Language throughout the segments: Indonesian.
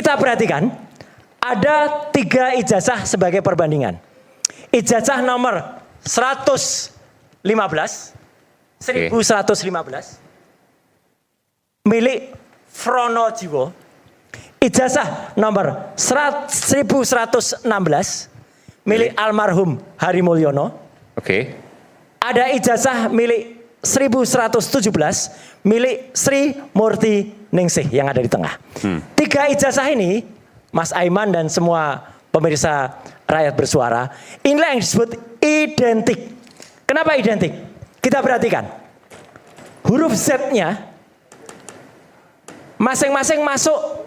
kita perhatikan, ada 3 ijazah sebagai perbandingan. Ijazah nomor 1115 milik Fronojiwo. Ijazah nomor 1116 milik almarhum Hari Mulyono. Oke. Ada ijazah milik 1117 milik Sri Murti Ningsih yang ada di tengah. 3 ijazah ini, Mas Aiman dan semua pemirsa rakyat bersuara, inilah yang disebut identik. Kenapa identik? Kita perhatikan. Huruf Z-nya masing-masing masuk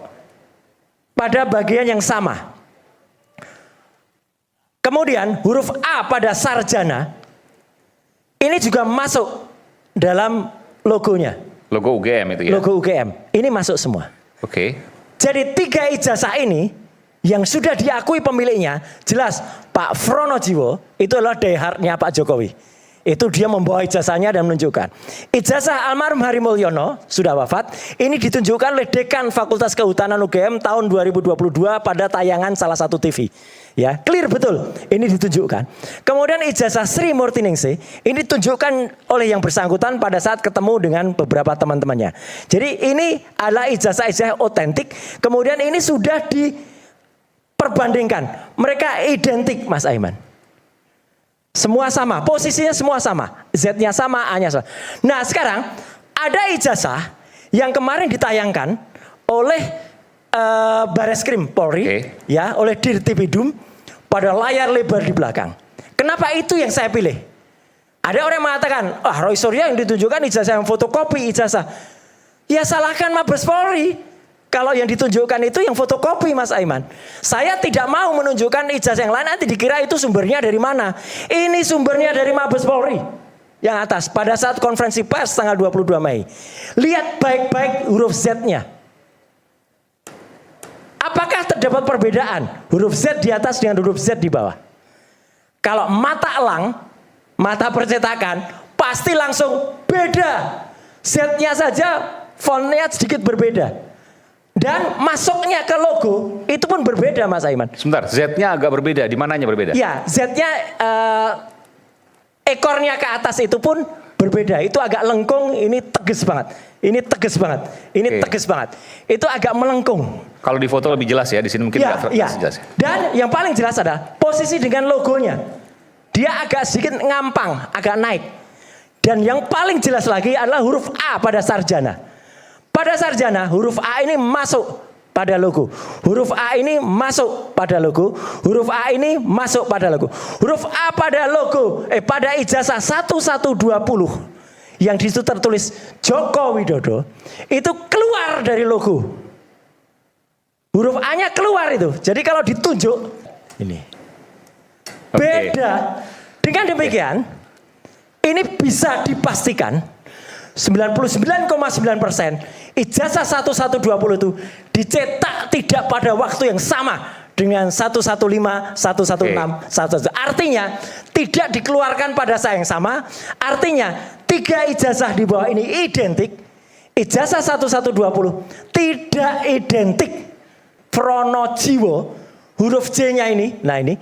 pada bagian yang sama. Kemudian huruf A pada sarjana ini juga masuk dalam logonya. Logo UGM itu ya? Logo UGM. Ini masuk semua. Oke. Jadi 3 ijazah ini yang sudah diakui pemiliknya, jelas Pak Fronojiwo itu adalah diehardnya Pak Jokowi. Itu dia membawa ijazahnya dan menunjukkan. Ijazah almarhum Hari Mulyono sudah wafat. Ini ditunjukkan oleh Dekan Fakultas Kehutanan UGM tahun 2022 pada tayangan salah satu TV. Ya, clear betul. Ini ditunjukkan. Kemudian ijazah Sri Murti Ningsih ini ditunjukkan oleh yang bersangkutan pada saat ketemu dengan beberapa teman-temannya. Jadi ini adalah ijazah-ijazah otentik. Kemudian ini sudah diperbandingkan. Mereka identik, Mas Aiman. Semua sama, posisinya semua sama. Z-nya sama, A-nya sama. Nah sekarang ada ijazah yang kemarin ditayangkan oleh Bareskrim Polri, ya, oleh Dirtipidum pada layar lebar di belakang. Kenapa itu yang saya pilih? Ada orang yang mengatakan, Roy Suryo yang ditunjukkan ijazah yang fotokopi ijazah. Ya salahkan Mabes Polri. Kalau yang ditunjukkan itu yang fotokopi, Mas Aiman. Saya tidak mau menunjukkan ijazah yang lain, nanti dikira itu sumbernya dari mana. Ini sumbernya dari Mabes Polri. Yang atas, pada saat konferensi pers tanggal 22 Mei. Lihat baik-baik huruf Z-nya. Apakah terdapat perbedaan huruf Z di atas dengan huruf Z di bawah? Kalau mata elang, mata percetakan, pasti langsung beda. Z-nya saja fontnya sedikit berbeda. Dan masuknya ke logo itu pun berbeda, Mas Aiman. Sebentar, Z-nya agak berbeda. Di mananya berbeda? Ya, Z-nya ekornya ke atas itu pun berbeda. Itu agak lengkung, ini tegas banget. Ini tegas banget. Ini tegas banget. Itu agak melengkung. Kalau di foto lebih jelas ya, di sini mungkin nggak jelas. Dan yang paling jelas adalah posisi dengan logonya. Dia agak sedikit ngampang, agak naik. Dan yang paling jelas lagi adalah huruf A pada sarjana. Pada sarjana, huruf A ini masuk pada logo. Huruf A ini masuk pada logo. Huruf A ini masuk pada logo. Huruf A pada logo, pada ijazah 1120 yang di situ tertulis Joko Widodo, itu keluar dari logo. Huruf A-nya keluar itu. Jadi kalau ditunjuk, ini. Beda. Dengan demikian, ini bisa dipastikan 99,9% ijazah 1120 itu dicetak tidak pada waktu yang sama dengan 115, 116, 117. Artinya tidak dikeluarkan pada saat yang sama. Artinya 3 ijazah di bawah ini identik. Ijazah 1120 tidak identik. Fronojiwo huruf C-nya ini, nah ini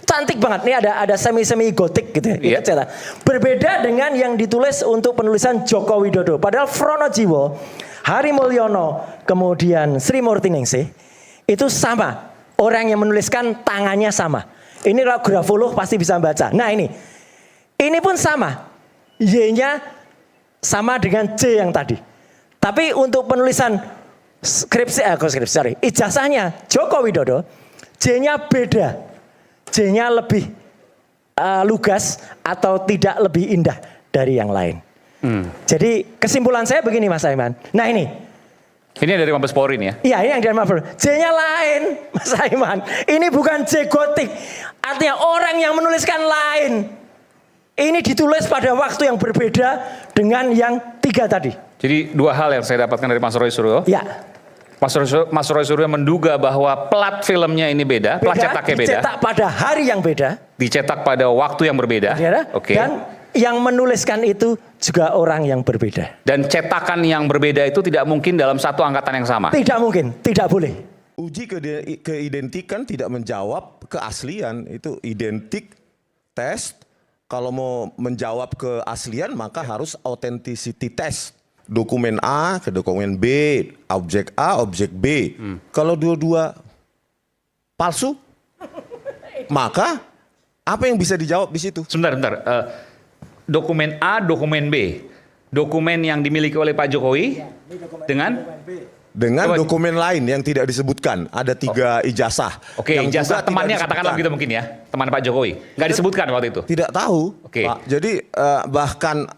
cantik banget. Ini ada semi gotik gitu ya. Berbeda dengan yang ditulis untuk penulisan Joko Widodo. Padahal Fronojiwo, Hari Mulyono, kemudian Sri Murti Ningsih itu sama. Orang yang menuliskan tangannya sama. Ini kalau grafolog pasti bisa baca. Nah ini pun sama. Y-nya sama dengan C yang tadi. Tapi untuk penulisan ijazahnya Joko Widodo, J-nya beda. J-nya lebih lugas atau tidak lebih indah dari yang lain. Jadi kesimpulan saya begini, Mas Aiman. Nah ini dari Mabes Polri nih ya? Iya, ini yang dari Mabes Polri. J-nya lain, Mas Aiman. Ini bukan J gotik. Artinya orang yang menuliskan lain. Ini ditulis pada waktu yang berbeda dengan yang 3 tadi. Jadi 2 hal yang saya dapatkan dari Mas Roy Suryo. Ya. Mas Roy Suryo menduga bahwa plat filmnya ini beda, plat cetaknya beda. Dicetak pada hari yang beda. Dicetak pada waktu yang berbeda. Dan yang menuliskan itu juga orang yang berbeda. Dan cetakan yang berbeda itu tidak mungkin dalam satu angkatan yang sama. Tidak mungkin, tidak boleh. Uji keidentikan tidak menjawab keaslian, itu identik test. Kalau mau menjawab keaslian maka harus authenticity test. Dokumen A ke dokumen B, objek A, objek B. Kalau dua-dua palsu, maka apa yang bisa dijawab di situ? Sebentar. Dokumen A, dokumen B. Dokumen yang dimiliki oleh Pak Jokowi dengan dokumen lain yang tidak disebutkan. Ada 3 ijazah. Oke, yang ijazah juga temannya tidak katakanlah begitu mungkin ya. Teman Pak Jokowi. Nggak disebutkan waktu itu. Tidak tahu, Oke. Pak. Jadi bahkan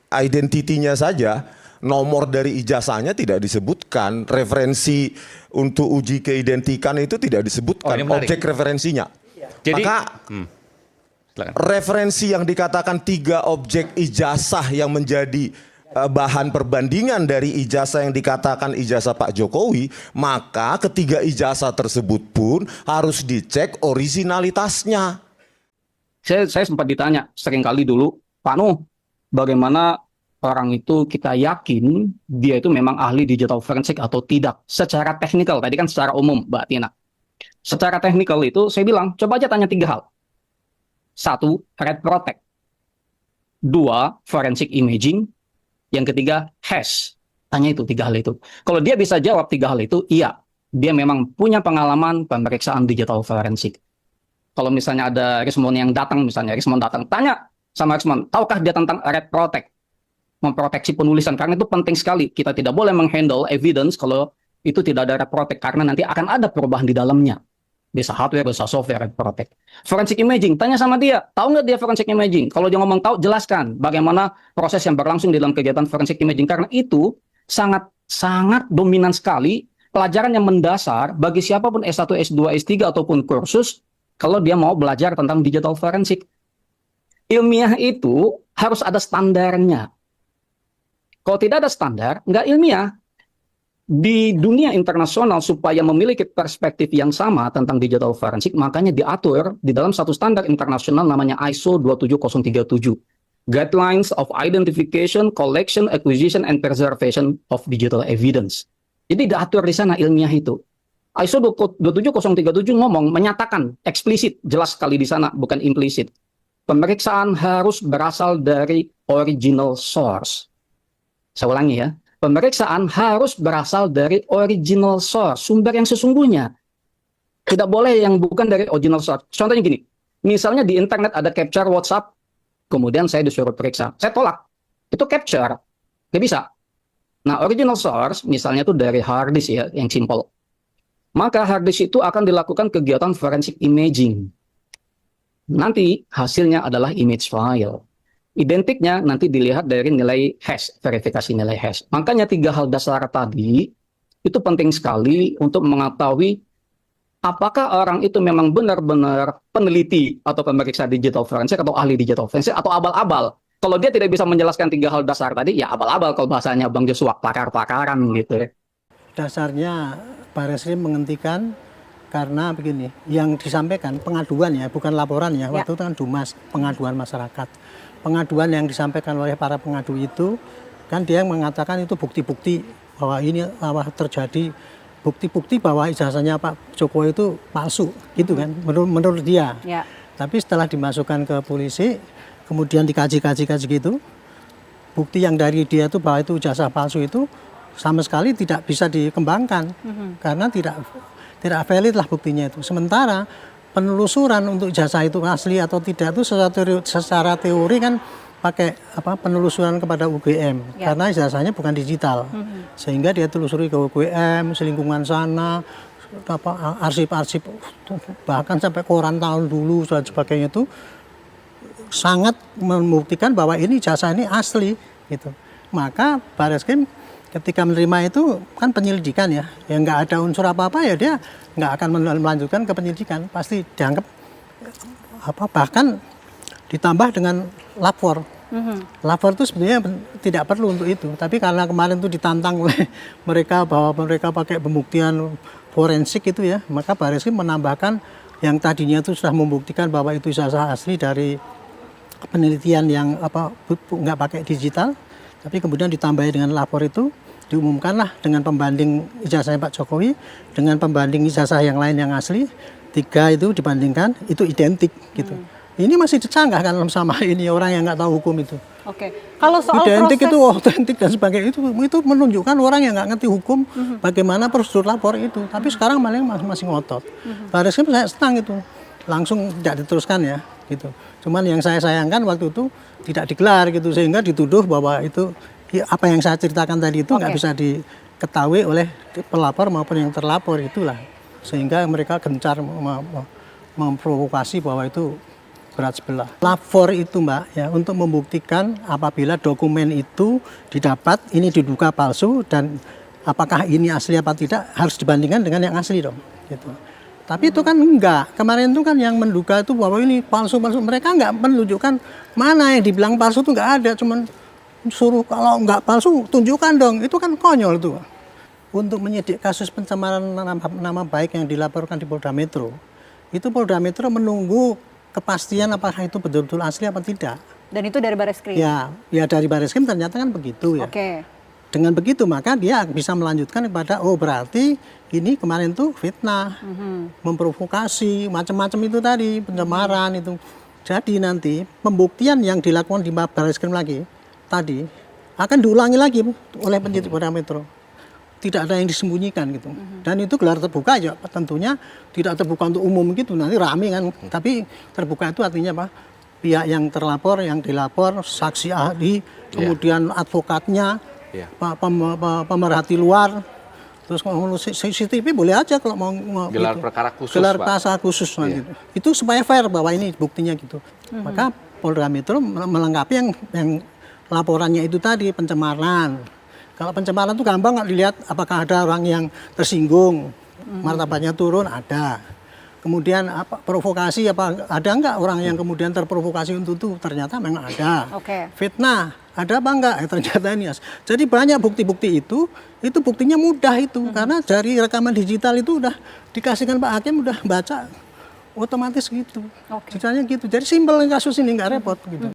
identitinya saja, nomor dari ijazahnya tidak disebutkan, referensi untuk uji keidentikan itu tidak disebutkan, ini menarik. objek referensinya. Jadi, Maka silakan. referensi yang dikatakan 3 objek ijazah yang menjadi bahan perbandingan dari ijazah yang dikatakan ijazah Pak Jokowi, maka ketiga ijazah tersebut pun harus dicek originalitasnya. Saya sempat ditanya seringkali dulu, Pak Nuh, bagaimana orang itu kita yakin dia itu memang ahli digital forensik atau tidak? Secara teknikal, tadi kan secara umum, Mbak Tina. Secara teknikal itu saya bilang, coba aja tanya 3 hal. 1, red protect. 2, forensic imaging. Yang ketiga, hash. Tanya itu 3 hal itu. Kalau dia bisa jawab 3 hal itu, iya. Dia memang punya pengalaman pemeriksaan digital forensik. Kalau misalnya ada Rismon yang datang, Rismon datang, tanya sama Rismon, tahukah dia tentang red protect? Memproteksi penulisan, karena itu penting sekali. Kita tidak boleh menghandle evidence kalau itu tidak ada red protect, karena nanti akan ada perubahan di dalamnya. Bisa hardware, bisa software, red protect. Forensic imaging, tanya sama dia, tahu nggak dia forensic imaging? Kalau dia ngomong tahu, jelaskan bagaimana proses yang berlangsung di dalam kegiatan forensic imaging, karena itu sangat dominan sekali, pelajaran yang mendasar bagi siapapun S1, S2, S3 ataupun kursus, kalau dia mau belajar tentang digital forensik. Ilmiah itu harus ada standarnya. Kalau tidak ada standar, nggak ilmiah. Di dunia internasional supaya memiliki perspektif yang sama tentang digital forensik, makanya diatur di dalam satu standar internasional namanya ISO 27037. Guidelines of Identification, Collection, Acquisition, and Preservation of Digital Evidence. Jadi diatur di sana ilmiah itu. ISO 27037 ngomong, menyatakan eksplisit, jelas sekali di sana, bukan implisit. Pemeriksaan harus berasal dari original source. Saya ulangi ya. Pemeriksaan harus berasal dari original source, sumber yang sesungguhnya. Tidak boleh yang bukan dari original source. Contohnya gini, misalnya di internet ada capture WhatsApp, kemudian saya disuruh periksa. Saya tolak. Itu capture. Nggak bisa. Nah, original source, misalnya itu dari hard disk ya, yang simple. Maka hard disk itu akan dilakukan kegiatan forensic imaging. Nanti hasilnya adalah image file. Identiknya nanti dilihat dari nilai hash, verifikasi nilai hash. Makanya 3 hal dasar tadi itu penting sekali untuk mengetahui apakah orang itu memang benar-benar peneliti atau pemeriksa digital forensik atau ahli digital forensik atau abal-abal. Kalau dia tidak bisa menjelaskan 3 hal dasar tadi, ya abal-abal kalau bahasanya Bang Joshua, pakar-pakaran gitu. Dasarnya Barreskrim menghentikan karena begini, yang disampaikan pengaduan ya, bukan laporan ya. Waktu itu kan Dumas, pengaduan masyarakat. Pengaduan yang disampaikan oleh para pengadu itu, kan dia mengatakan itu bukti-bukti bahwa ini terjadi, bukti-bukti bahwa ijazahnya Pak Jokowi itu palsu, gitu kan, menurut dia. Ya. Tapi setelah dimasukkan ke polisi, kemudian dikaji gitu, bukti yang dari dia itu bahwa itu ijazah palsu itu sama sekali tidak bisa dikembangkan, karena tidak valid lah buktinya itu. Sementara penelusuran untuk ijazah itu asli atau tidak itu secara teori kan pakai penelusuran kepada UGM, karena ijazahnya bukan digital, sehingga dia telusuri ke UGM, selingkungan sana, arsip-arsip, bahkan sampai koran tahun dulu dan sebagainya itu sangat membuktikan bahwa ini ijazah ini asli gitu. Maka Barreskrim ketika menerima itu kan penyelidikan ya, yang nggak ada unsur apa-apa ya dia nggak akan melanjutkan ke penyidikan, pasti dianggap bahkan ditambah dengan lapor. Lapor itu sebenarnya tidak perlu untuk itu, tapi karena kemarin itu ditantang oleh mereka bahwa mereka pakai pembuktian forensik itu ya, maka Barreskrim menambahkan yang tadinya itu sudah membuktikan bahwa itu ijazah asli dari penelitian yang nggak pakai digital, tapi kemudian ditambah dengan lapor itu diumumkanlah dengan pembanding ijazahnya Pak Jokowi dengan pembanding ijazah yang lain yang asli, 3 itu dibandingkan itu identik gitu. Ini masih dicanggah kan sama ini orang yang nggak tahu hukum itu. Oke. Kalau soal Identik proses itu otentik dan sebagainya itu menunjukkan orang yang nggak ngerti hukum bagaimana prosedur lapor itu. Tapi sekarang malah masih ngotot. Baris Krim saya senang itu langsung tidak diteruskan ya gitu. Cuman yang saya sayangkan waktu itu tidak digelar gitu sehingga dituduh bahwa itu apa yang saya ceritakan tadi itu nggak bisa diketahui oleh pelapor maupun yang terlapor itulah sehingga mereka gencar memprovokasi bahwa itu berat sebelah. Lapor itu Mbak ya untuk membuktikan apabila dokumen itu didapat ini diduga palsu dan apakah ini asli apa tidak harus dibandingkan dengan yang asli dong gitu. Tapi itu kan enggak. Kemarin itu kan yang menduga itu bahwa ini palsu-palsu mereka enggak menunjukkan mana yang dibilang palsu itu enggak ada, cuman suruh kalau enggak palsu tunjukkan dong. Itu kan konyol itu. Untuk menyidik kasus pencemaran nama baik yang dilaporkan di Polda Metro. Itu Polda Metro menunggu kepastian apakah itu betul-betul asli apa tidak. Dan itu dari Baris Krim? Ya dari Baris Krim ternyata kan begitu ya. Oke. Dengan begitu maka dia bisa melanjutkan kepada berarti ini kemarin tuh fitnah, memprovokasi, macam-macam itu tadi, pencemaran itu. Jadi nanti pembuktian yang dilakukan di Baris Krim lagi tadi akan diulangi lagi oleh penyidik Polda Metro. Tidak ada yang disembunyikan gitu. Dan itu gelar terbuka ya tentunya tidak terbuka untuk umum gitu nanti rame kan. Tapi terbuka itu artinya apa? Pihak yang terlapor, yang dilapor, saksi ahli, kemudian advokatnya, pemerhati luar, terus ngomong CCTV boleh aja kalau mau Gelar gitu. perkara khusus, Gelar Pak. perkara khusus gitu. Itu supaya fair bahwa ini buktinya gitu. Maka Polda Metro melengkapi yang laporannya itu tadi pencemaran. Kalau pencemaran itu gampang nggak dilihat apakah ada orang yang tersinggung, martabatnya turun ada. Kemudian apa provokasi apa ada nggak orang yang kemudian terprovokasi untuk itu ternyata memang ada. Oke. Fitnah ada apa enggak? Ternyata ini. Jadi banyak bukti-bukti itu buktinya mudah itu karena dari rekaman digital itu udah dikasihkan Pak Hakim udah baca otomatis gitu. Oke. Ceritanya gitu. Jadi simpel kasus ini nggak repot gitu.